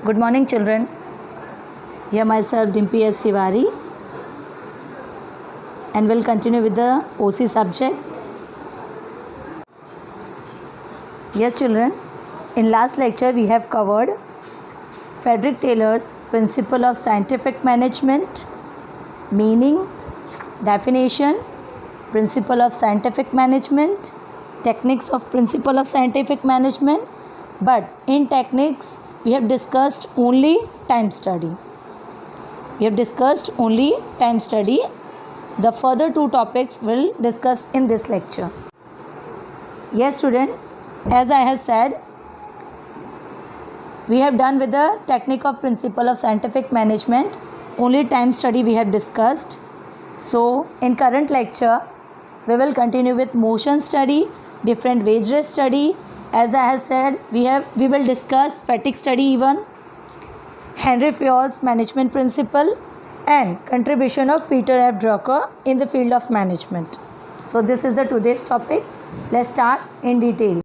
Good morning, children. Here myself, Dimpy S. Tiwari, and we'll continue with the OC subject. Yes, children. In last lecture, we have covered Frederick Taylor's Principle of Scientific Management, meaning, definition, Principle of Scientific Management, techniques of Principle of Scientific Management. But in techniques, we have discussed only time study. The further two topics we'll discuss in this lecture. Yes, student, as I have said, we have done with the technique of Principle of Scientific Management. Only time study we have discussed. So in current lecture, we will continue with motion study, different wage rate study. As I have said, we will discuss fatigue study even, Henry Fayol's management principle, and contribution of Peter F. Drucker in the field of management. So this is the today's topic. Let's start in detail.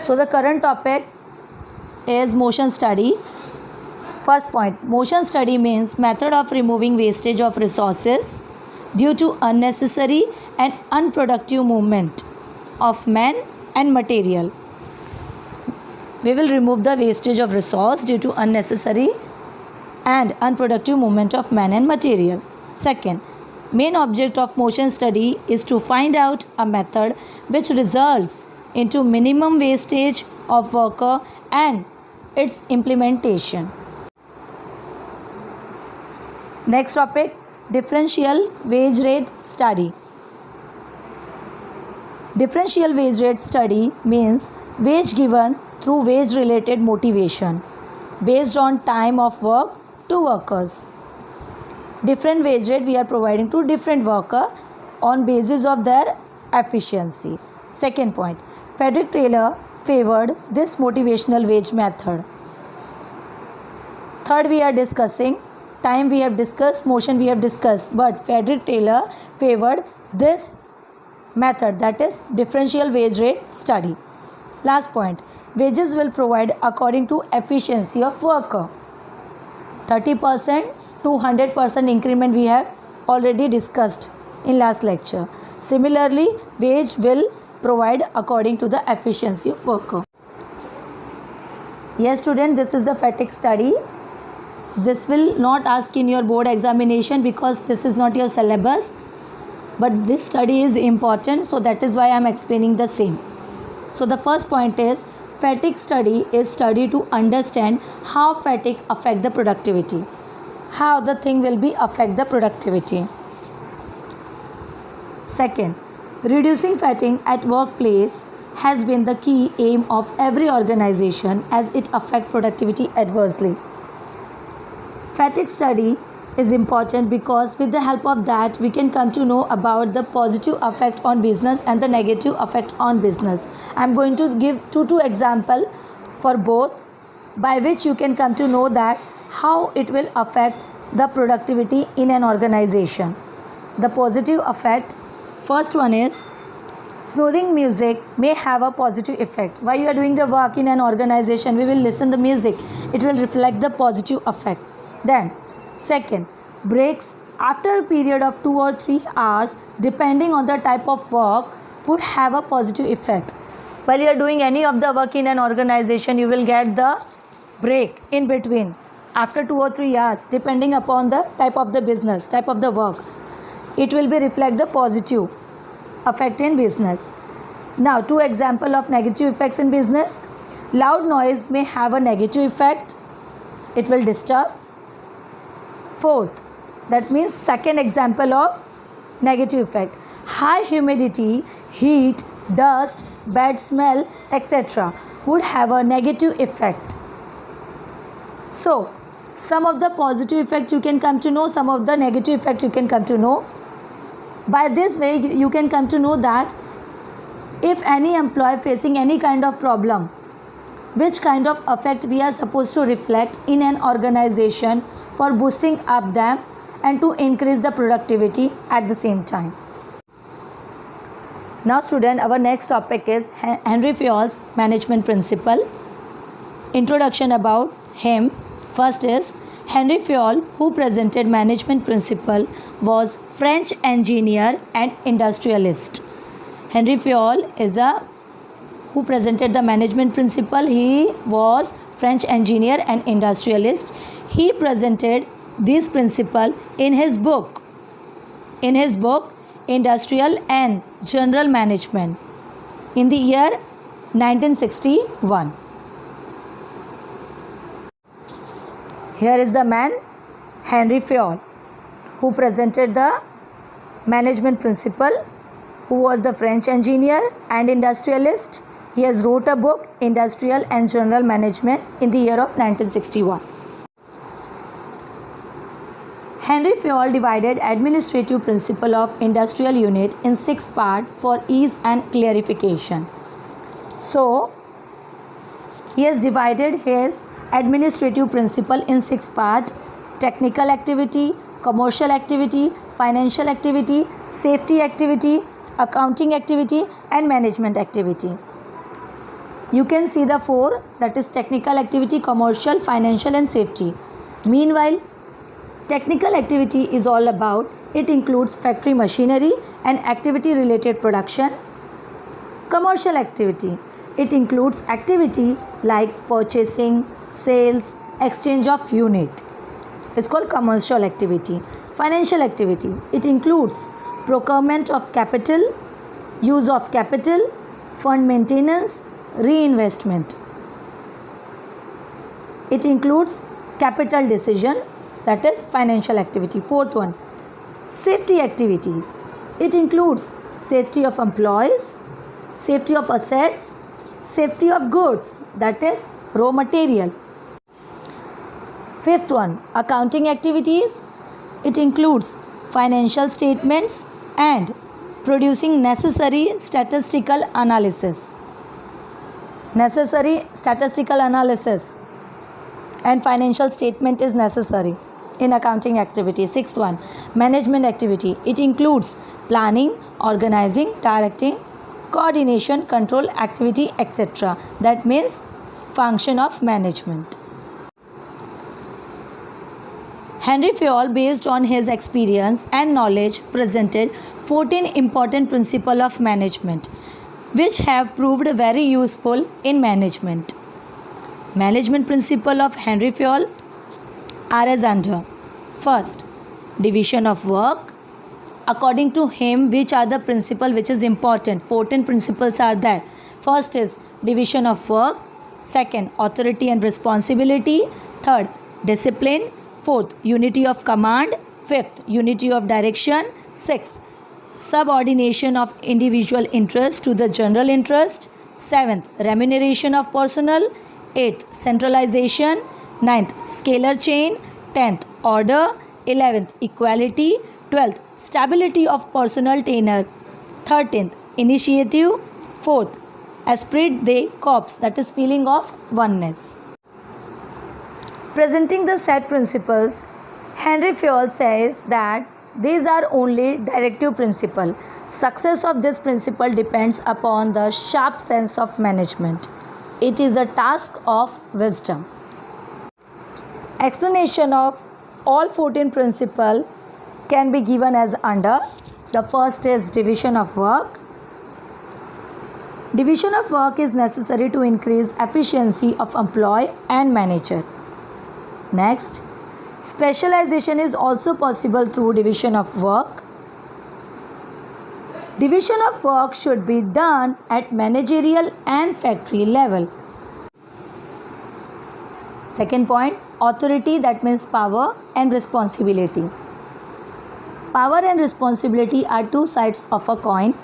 So the current topic is motion study. First point, motion study means method of removing wastage of resources due to unnecessary and unproductive movement of man and material. We will remove the wastage of resource due to unnecessary and unproductive movement of man and material. Second, main object of motion study is to find out a method which results into minimum wastage of worker and its implementation. Next topic, differential wage rate study. Differential wage rate study means wage given through wage related motivation based on time of work to workers. Different wage rate we are providing to different worker on basis of their efficiency. Second point, Frederick Taylor favored this motivational wage method. Third, we are discussing time we have discussed, motion we have discussed, but Frederick Taylor favored this method, that is differential wage rate study. Last point, wages will provide according to efficiency of worker. 30% to 100% increment we have already discussed in last lecture. Similarly, wage will provide according to the efficiency of worker. Yes, student, this is the fatigue study. This will not ask in your board examination because this is not your syllabus. But this study is important, so that is why I am explaining the same. So the first point is, fatigue study is study to understand how fatigue affect the productivity. How the thing will be affect the productivity. Second, reducing fatigue at workplace has been the key aim of every organization as it affect productivity adversely. Fatigue study is important because with the help of that we can come to know about the positive effect on business and the negative effect on business. I am going to give two example for both, by which you can come to know that how it will affect the productivity in an organization. The positive effect, first one is, soothing music may have a positive effect. While you are doing the work in an organization, we will listen the music, it will reflect the positive effect. Then second, breaks after a period of 2 or 3 hours depending on the type of work would have a positive effect. While you are doing any of the work in an organization, you will get the break in between after 2 or 3 hours depending upon the type of the business, type of the work. It will be reflect the positive effect in business. Now two example of negative effects in business. Loud noise may have a negative effect, it will disturb. Fourth, that means second example of negative effect, high humidity, heat, dust, bad smell, etc. would have a negative effect. So some of the positive effects you can come to know, some of the negative effects you can come to know. By this way you can come to know that if any employee facing any kind of problem, which kind of effect we are supposed to reflect in an organization for boosting up them and to increase the productivity at the same time. Now student, our next topic is Henry Fayol's management principle. Introduction about him. First is Henry Fayol, who presented management principle, was French engineer and industrialist. Henry Fayol is a who presented the management principle. He was French engineer and industrialist. He presented this principle in his book Industrial and General Management in the year 1961. Here is the man Henry Fayol, who presented the management principle, who was the French engineer and industrialist. He has wrote a book, Industrial and General Management, in the year of 1961. Henry Fayol divided administrative principle of industrial unit in 6 parts for ease and clarification. So, he has divided his administrative principle in 6 parts: technical activity, commercial activity, financial activity, safety activity, accounting activity, and management activity. You can see the 4, that is technical activity, commercial, financial, and safety. Meanwhile, technical activity is all about, it includes factory machinery and activity related production. Commercial activity, it includes activity like purchasing, sales, exchange of unit. It's called commercial activity. Financial activity, it includes procurement of capital, use of capital, fund maintenance, reinvestment. It includes capital decision, that is financial activity. 4th one, safety activities. It includes safety of employees, safety of assets, safety of goods, that is raw material. 5th one, accounting activities. It includes financial statements and producing necessary statistical analysis and financial statement is necessary in accounting activity. 6th one, management activity. It includes planning, organizing, directing, coordination, control activity, etc. That means function of management. Henry Fayol, based on his experience and knowledge, presented 14 important principles of management, which have proved very useful in management. Management principle of Henry Fayol are as under. First, division of work. According to him, which are the principle which is important? 14 principles are there. First is division of work. Second, authority and responsibility. Third, discipline. Fourth, unity of command. Fifth, unity of direction. Sixth, subordination of individual interest to the general interest. Seventh, remuneration of personnel. Eighth, centralization. Ninth, scalar chain. 10th, order. 11th, equality. 12th, stability of personnel tenure. 13th, initiative. 4th, esprit de corps, that is feeling of oneness. Presenting the said principles, Henry Fayol says that these are only directive principle. Success of this principle depends upon the sharp sense of management. It is a task of wisdom. Explanation of all 14 principles can be given as under. The first is division of work. Division of work is necessary to increase efficiency of employee and manager. Next, specialization is also possible through division of work. Division of work should be done at managerial and factory level. Second point, authority, that means power and responsibility. Power and responsibility are two sides of a coin.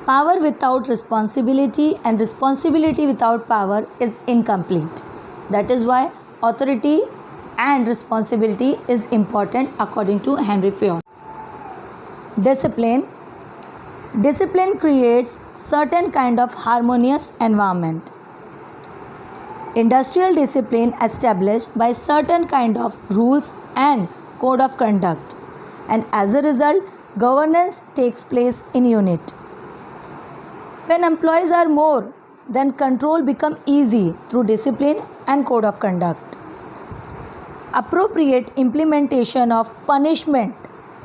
Power without responsibility and responsibility without power is incomplete. That is why authority and responsibility is important according to Henry Fayol. Discipline. Discipline creates certain kind of harmonious environment. Industrial discipline established by certain kind of rules and code of conduct, and as a result governance takes place in unit. When employees are more, then control become easy through discipline and code of conduct. Appropriate implementation of punishment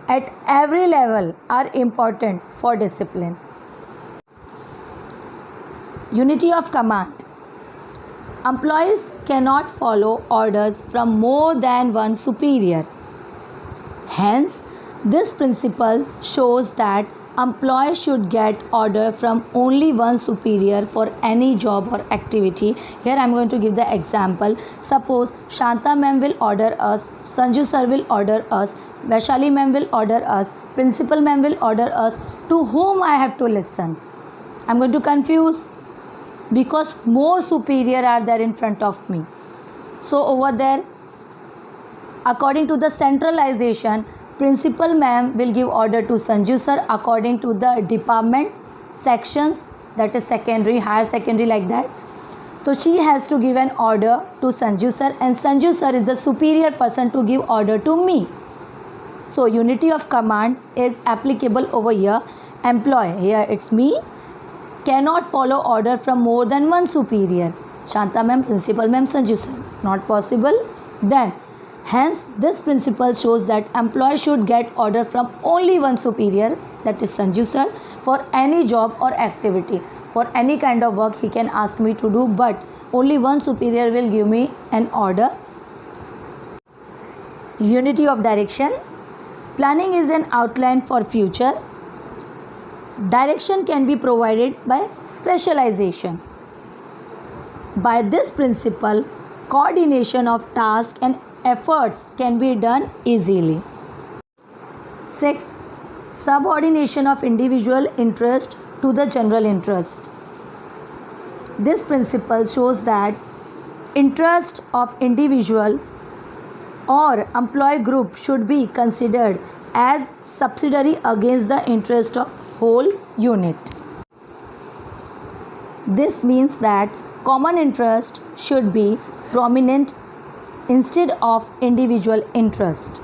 at every level are important for discipline. Unity of command. Employees cannot follow orders from more than one superior. Hence, this principle shows that employees should get order from only one superior for any job or activity. Here I am going to give the example. Suppose Shanta ma'am will order us, Sanju sir will order us, Vaishali ma'am will order us, principal ma'am will order us. To whom I have to listen? I am going to confuse because more superior are there in front of me. So over there, according to the centralization, principal ma'am will give order to Sanju sir according to the department, sections, that is secondary, higher secondary, like that. So she has to give an order to Sanju sir, and Sanju sir is the superior person to give order to me. So unity of command is applicable over here. Employee, here it's me, cannot follow order from more than one superior. Shanta ma'am, principal ma'am, Sanju sir. Not possible. Then hence, this principle shows that employee should get order from only one superior, that is Sanju sir, for any job or activity. For any kind of work he can ask me to do, but only one superior will give me an order. Unity of direction. Planning is an outline for future. Direction can be provided by specialization. By this principle, coordination of tasks and efforts can be done easily. 6. Subordination of individual interest to the general interest. This principle shows that interest of individual or employee group should be considered as subsidiary against the interest of whole unit. This means that common interest should be prominent instead of individual interest.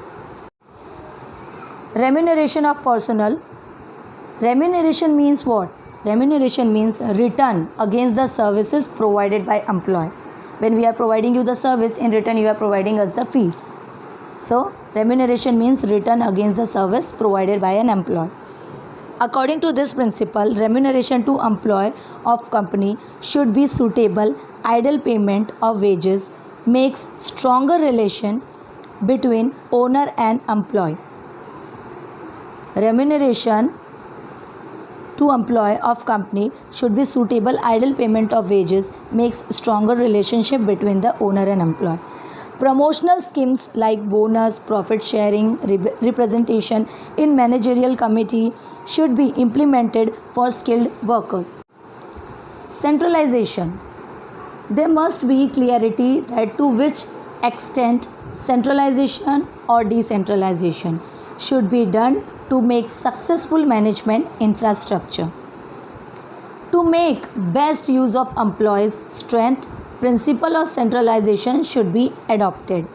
Remuneration of personnel. Remuneration means what? Remuneration means return against the services provided by employee. When we are providing you the service, in return you are providing us the fees. So remuneration means return against the service provided by an employee. According to this principle, remuneration to employee of company should be suitable. Idle payment of wages makes stronger relation between owner and employee. Remuneration to employee of company should be suitable. Idle payment of wages makes stronger relationship between the owner and employee. Promotional schemes like bonus, profit sharing, representation in managerial committee should be implemented for skilled workers. Centralization. There must be clarity that to which extent centralization or decentralization should be done to make successful management infrastructure. To make best use of employees' strength, principle of centralization should be adopted.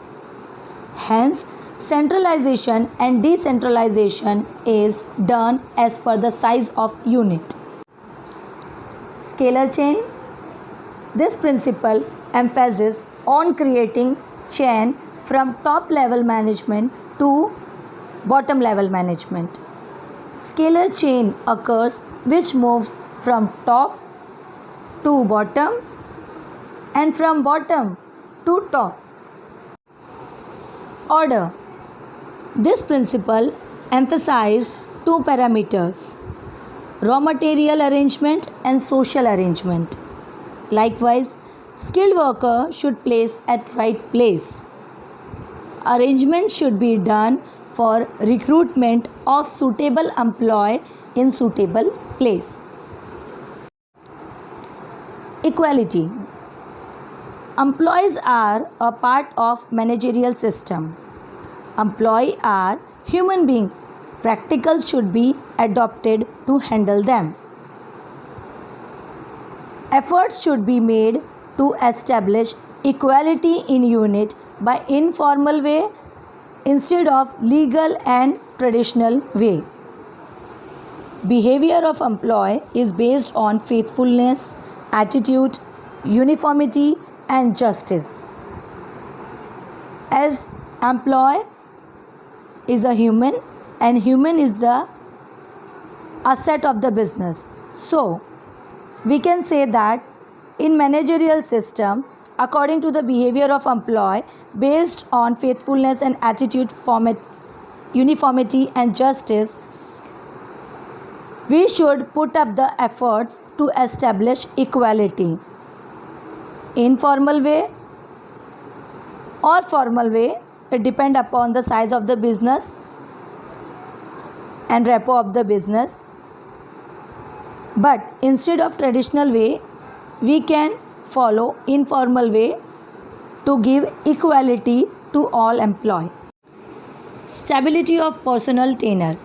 Hence, centralization and decentralization is done as per the size of unit. Scalar chain. This principle emphasizes on creating chain from top level management to bottom level management. Scalar chain occurs which moves from top to bottom and from bottom to top. Order. This principle emphasizes two parameters: raw material arrangement and social arrangement. Likewise, skilled worker should place at right place. Arrangement should be done for recruitment of suitable employee in suitable place. Equality. Employees are a part of managerial system. Employees are human beings. Practicals should be adopted to handle them. Efforts should be made to establish equality in unit by informal way instead of legal and traditional way. Behavior of employee is based on faithfulness, attitude, uniformity, and justice. As employee is a human and human is the asset of the business. So, we can say that in managerial system, according to the behavior of employee based on faithfulness and attitude, format, uniformity and justice, we should put up the efforts to establish equality. Informal way or formal way, it depends upon the size of the business and repo of the business. But instead of traditional way, we can follow informal way to give equality to all employees. Stability of personnel tenure.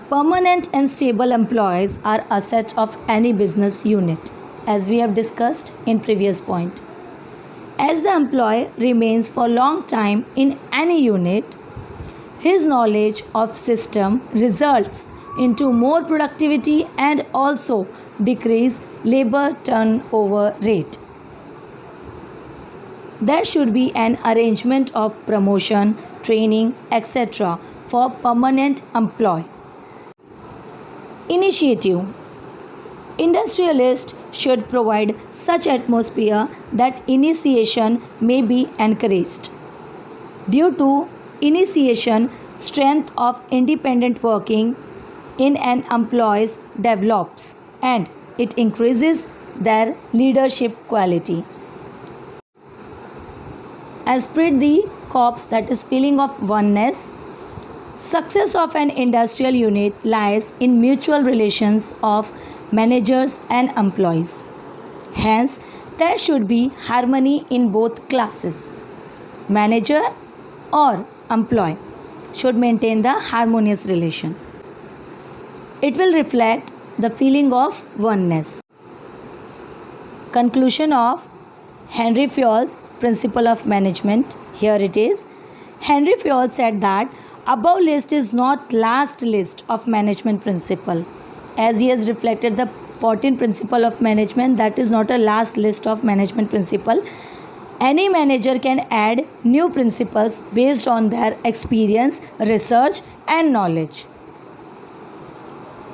Permanent and stable employees are assets of any business unit, as we have discussed in previous point. As the employee remains for long time in any unit, his knowledge of system results into more productivity and also decrease labor turnover rate. There should be an arrangement of promotion, training, etc. for permanent employee. Initiative. Industrialists should provide such atmosphere that initiation may be encouraged. Due to initiation, strength of independent working in an employee develops and it increases their leadership quality. Esprit de corps, that is feeling of oneness. Success of an industrial unit lies in mutual relations of managers and employees. Hence, there should be harmony in both classes. Manager or employee should maintain the harmonious relation. It will reflect the feeling of oneness. Conclusion of Henry Fayol's Principle of Management. Here it is. Henry Fayol said that above list is not last list of management principle. As he has reflected the 14 principle of management, that is not a last list of management principle. Any manager can add new principles based on their experience, research and knowledge.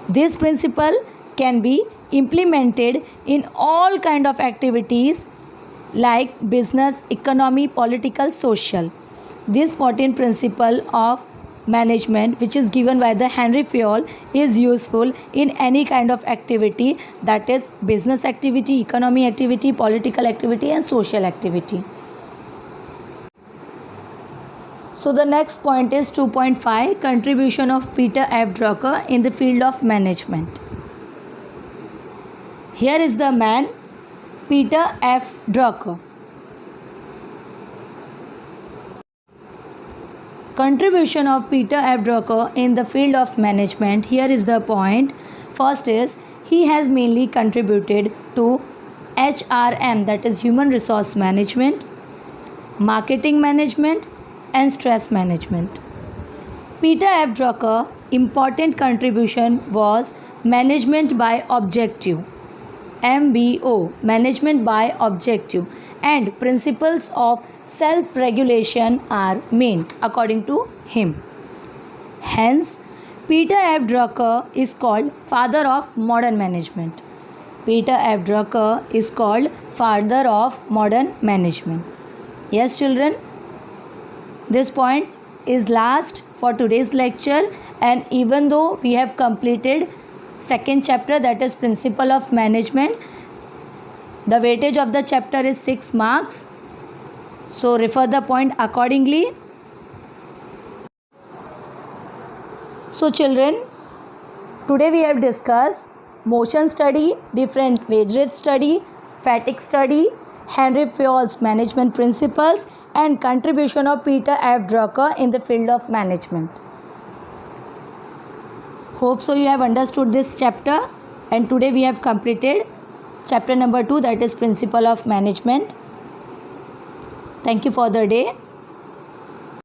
This principle can be implemented in all kind of activities like business, economy, political, social. This 14 principle of management which is given by the Henry Fayol is useful in any kind of activity, that is business activity, economy activity, political activity and social activity. So the next point is 2.5, contribution of Peter F. Drucker in the field of management. Here is the man Peter F. Drucker. Contribution of Peter F. Drucker in the field of management. Here is the point. First is he has mainly contributed to HRM, that is human resource management, marketing management and stress management. Peter F. Drucker important contribution was management by objective, MBO, management by objective, and principles of self-regulation are main according to him. Hence, Peter F. Drucker is called father of modern management. Peter F. Drucker is called father of modern management. Yes, children, this point is last for today's lecture, and even though we have completed second chapter, that is principle of management, the weightage of the chapter is 6 marks. So refer the point accordingly. So children, today we have discussed motion study, different wage rate study, fatigue study, Henry Fayol's management principles and contribution of Peter F. Drucker in the field of management. Hope so you have understood this chapter, and today we have completed chapter number 2, that is principle of management. Thank you for the day.